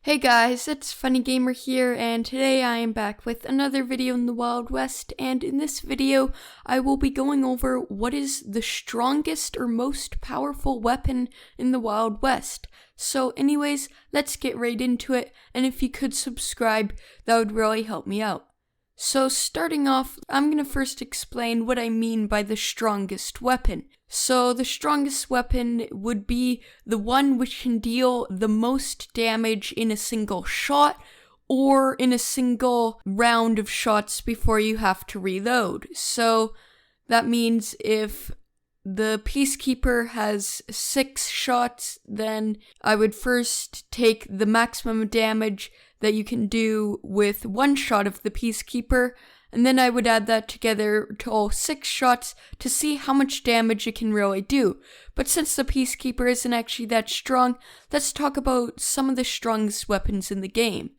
Hey guys, it's Funny Gamer here, and today I am back with another video in the Wild West, and in this video I will be going over what is the strongest or most powerful weapon in the Wild West. So anyways, let's get right into it, and if you could subscribe, that would really help me out. So starting off, I'm going to first explain what I mean by the strongest weapon. So the strongest weapon would be the one which can deal the most damage in a single shot or in a single round of shots before you have to reload. So that means if the Peacekeeper has 6 shots, then I would first take the maximum damage that you can do with 1 shot of the Peacekeeper, and then I would add that together to all 6 shots to see how much damage it can really do. But since the Peacekeeper isn't actually that strong, let's talk about some of the strongest weapons in the game.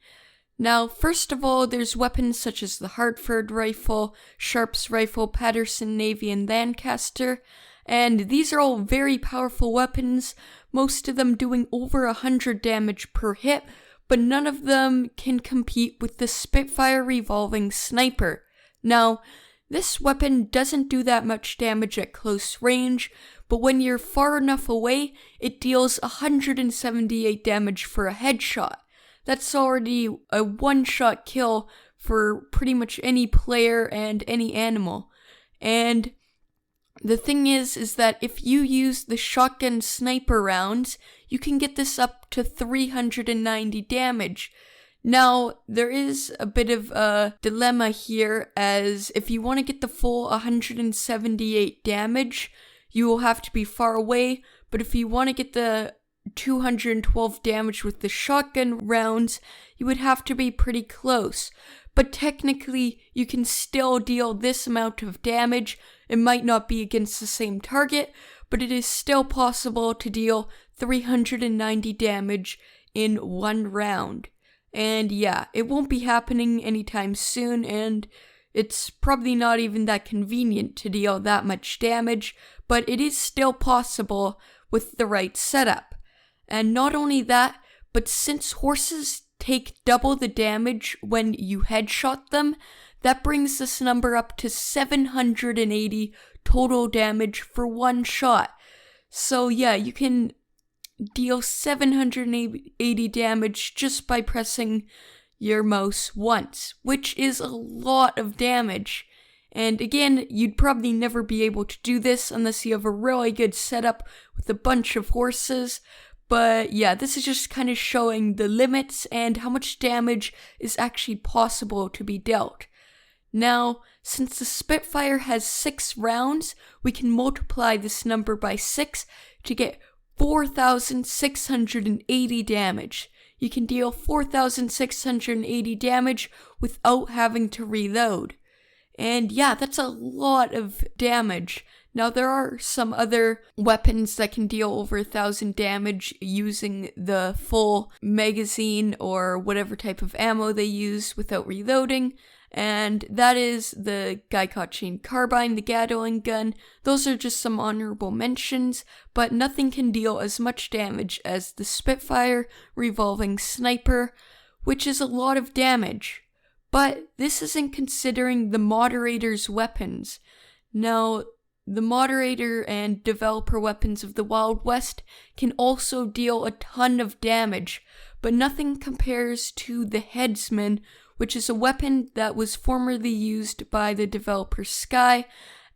Now, first of all, there's weapons such as the Hartford rifle, Sharp's rifle, Patterson Navy, and Lancaster, and these are all very powerful weapons, most of them doing over 100 damage per hit, but none of them can compete with the Spitfire revolving sniper. Now, this weapon doesn't do that much damage at close range, but when you're far enough away, it deals 178 damage for a headshot. That's already a one-shot kill for pretty much any player and any animal. And the thing is that if you use the shotgun sniper rounds, you can get this up to 390 damage. Now, there is a bit of a dilemma here, as if you want to get the full 178 damage, you will have to be far away, but if you want to get the 212 damage with the shotgun rounds, you would have to be pretty close. But technically, you can still deal this amount of damage. It might not be against the same target, but it is still possible to deal 390 damage in 1 round. And yeah, it won't be happening anytime soon, and it's probably not even that convenient to deal that much damage, but it is still possible with the right setup. And not only that, but since horses take double the damage when you headshot them, that brings this number up to 780 total damage for 1 shot. So yeah, you can deal 780 damage just by pressing your mouse once, which is a lot of damage. And again, you'd probably never be able to do this unless you have a really good setup with a bunch of horses. But yeah, this is just kind of showing the limits and how much damage is actually possible to be dealt. Now, since the Spitfire has 6 rounds, we can multiply this number by 6 to get 4,680 damage. You can deal 4,680 damage without having to reload. And yeah, that's a lot of damage. Now, there are some other weapons that can deal over 1,000 damage using the full magazine or whatever type of ammo they use without reloading, and that is the Guycott chain carbine, the Gatling gun. Those are just some honorable mentions, but nothing can deal as much damage as the Spitfire revolving sniper, which is a lot of damage. But this isn't considering the moderator's weapons. Now, the moderator and developer weapons of the Wild West can also deal a ton of damage, but nothing compares to the headsman, which is a weapon that was formerly used by the developer Sky,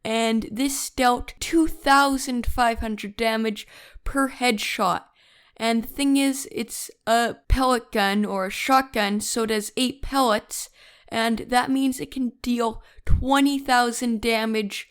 and this dealt 2,500 damage per headshot. And the thing is, it's a pellet gun or a shotgun, so it has 8 pellets, and that means it can deal 20,000 damage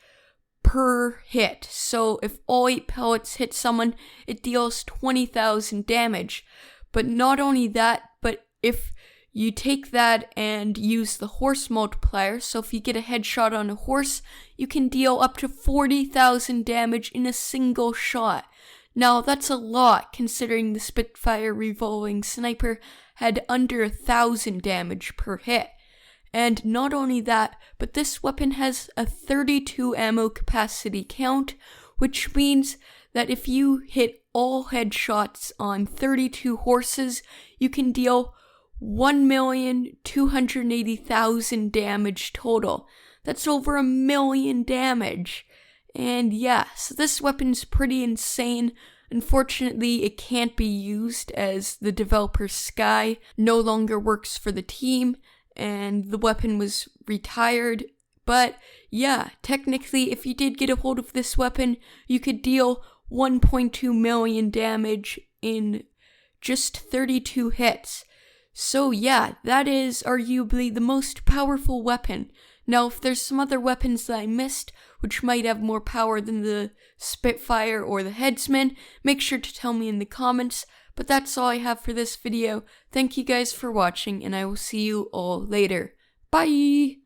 per hit. So if all 8 pellets hit someone, it deals 20,000 damage. But not only that, but if you take that and use the horse multiplier, so if you get a headshot on a horse, you can deal up to 40,000 damage in a single shot. Now, that's a lot considering the Spitfire revolving sniper had under 1,000 damage per hit. And not only that, but this weapon has a 32 ammo capacity count, which means that if you hit all headshots on 32 horses, you can deal 1,280,000 damage total. That's over 1,000,000 damage. And yeah, so this weapon's pretty insane. Unfortunately, it can't be used as the developer Sky no longer works for the team, and the weapon was retired. But yeah, technically, if you did get a hold of this weapon, you could deal 1.2 million damage in just 32 hits. So yeah, that is arguably the most powerful weapon. Now, if there's some other weapons that I missed, which might have more power than the Spitfire or the Headsman, make sure to tell me in the comments. But that's all I have for this video. Thank you guys for watching, and I will see you all later. Bye!